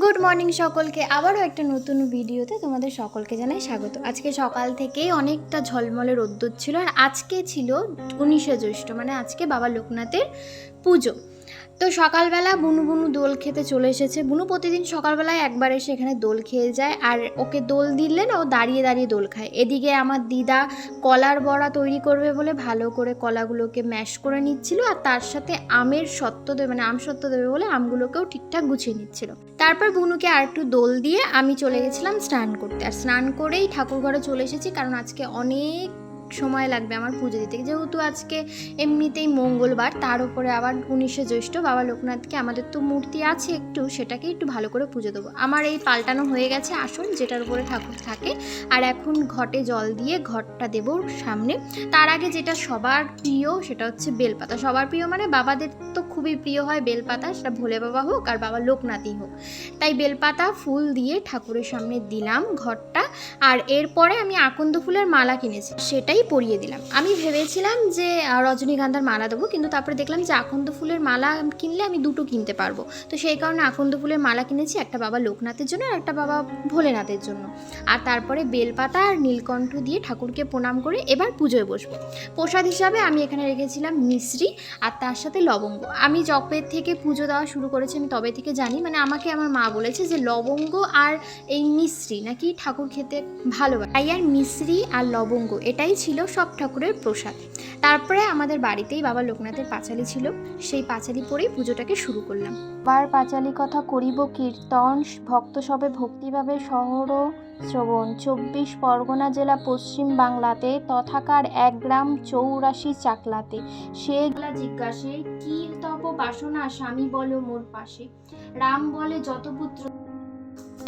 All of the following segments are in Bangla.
গুড মর্নিং সকলকে, আবারও একটা নতুন ভিডিওতে তোমাদের সকলকে জানাই স্বাগত। আজকে সকাল থেকেই অনেকটা ঝলমলে রোদ্দুর ছিল, আর আজকে ছিল 19শে জ্যৈষ্ঠ, মানে আজকে বাবা লোকনাথের পুজো। তো সকালবেলা বুনু দোল খেতে চলে এসেছে। বুনু প্রতিদিন সকালবেলায় একবার এসে এখানে দোল খেয়ে যায়, আর ওকে দোল দিলে না ও দাঁড়িয়ে দাঁড়িয়ে দোল খায়। এদিকে আমার দিদা কলার বড়া তৈরি করবে বলে ভালো করে কলাগুলোকে ম্যাশ করে নিচ্ছিল, আর তার সাথে আমের সত্ত্ব দেবে, মানে আম সত্ত্ব দেবে বলে আমগুলোকেও ঠিকঠাক গুছিয়ে নিচ্ছিল। তারপর বুনুকে আর একটু দোল দিয়ে আমি চলে গেছিলাম স্নান করতে, আর স্নান করেই ঠাকুর ঘরে চলে এসেছি, কারণ আজকে অনেক সময় লাগবে আমার পুজো দিতে, যেহেতু আজকে এমনিতেই মঙ্গলবার, তার উপরে আবার 19শে জ্যৈষ্ঠ। বাবা লোকনাথকে, আমাদের তো মূর্তি আছে একটু, সেটাকে একটু ভালো করে পুজো দেবো। আমার এই পাল্টানো হয়ে গেছে আসন, যেটার উপরে ঠাকুর থাকে, আর এখন ঘটে জল দিয়ে ঘটটা দেবো সামনে। তার আগে যেটা সবার প্রিয় সেটা হচ্ছে বেলপাতা। সবার প্রিয় মানে বাবাদের তো খুবই প্রিয় হয় বেলপাতা, সেটা ভোলে বাবা হোক আর বাবা লোকনাথই হোক। তাই বেলপাতা ফুল দিয়ে ঠাকুরের সামনে দিলাম ঘটটা, আর এরপরে আমি আকন্দ ফুলের মালা কিনেছি, সেটাই পরিয়ে দিলাম। আমি ভেবেছিলাম যে রজনীগন্ধার মালা দেবো, কিন্তু তারপরে দেখলাম যে আকন্দ ফুলের মালা কিনলে আমি দুটো কিনতে পারবো, তো সেই কারণে আকন্দ ফুলের মালা কিনেছি, একটা বাবা লোকনাথের জন্য আর একটা বাবা ভোলেনাথের জন্য। আর তারপরে বেলপাতা আর নীলকণ্ঠ দিয়ে ঠাকুরকে প্রণাম করে এবার পুজোয় বসবো। প্রসাদ হিসাবে আমি এখানে রেখেছিলাম মিশ্রি আর তার সাথে লবঙ্গ। আমি যবে থেকে পুজো দেওয়া শুরু করেছি আমি তবে থেকে জানি, মানে আমাকে আমার মা বলেছে যে লবঙ্গ আর এই মিশ্রি নাকি ঠাকুর খেতে ভালোবাসে, তাই আর মিশ্রি আর লবঙ্গ এটাই ছিল সব ঠাকুরের প্রসাদ। তারপরে আমাদের বাড়িতেই বাবা লোকনাথের পাঁচালি ছিল, সেই পাঁচালি পরেই পুজোটাকে শুরু করলাম। বার পাঁচালি কথা করিব কীর্তন, ভক্ত সবে ভক্তিভাবে শহর শ্রবণ। 24 পরগনা জেলা পশ্চিম বাংলাতে, তথাকার 1 গ্রাম 84 চাকলাতে। সেগুলা জিজ্ঞাসে কি তব বাসনা, স্বামী বলো মোর পাশে। রাম বলে যত পুত্র।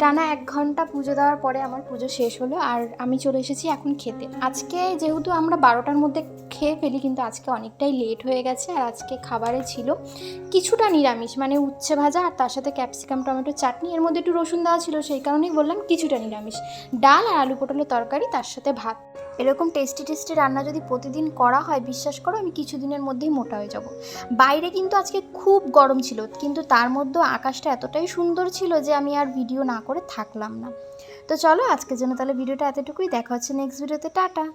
টানা 1 ঘন্টা পুজো দেওয়ার পরে আমার পুজো শেষ হলো, আর আমি চলে এসেছি এখন খেতে। আজকে যেহেতু আমরা 12টার মধ্যে খেয়ে ফেলি, কিন্তু আজকে অনেকটাই লেট হয়ে গেছে, আর আজকে খাবারে ছিল কিছুটা নিরামিষ, মানে উচ্ছে ভাজা আর তার সাথে ক্যাপসিকাম টমেটো চাটনি, এর মধ্যে একটু রসুন দেওয়া ছিল, সেই কারণেই বললাম কিছুটা নিরামিষ। ডাল আর আলু পটলের তরকারি, তার সাথে ভাত। এরকম টেস্টি রান্না যদি প্রতিদিন করা হয়, বিশ্বাস করো আমি কিছুদিনের মধ্যেই মোটা হয়ে যাব। বাইরে কিন্তু আজকে খুব গরম ছিল, কিন্তু তার মধ্যেও আকাশটা এতটাই সুন্দর ছিল যে আমি আর ভিডিও না করে থাকলাম না। তো চলো আজকের জন্য তাহলে ভিডিওটা এতটুকুই, দেখা হচ্ছে নেক্সট ভিডিওতে, টাটা।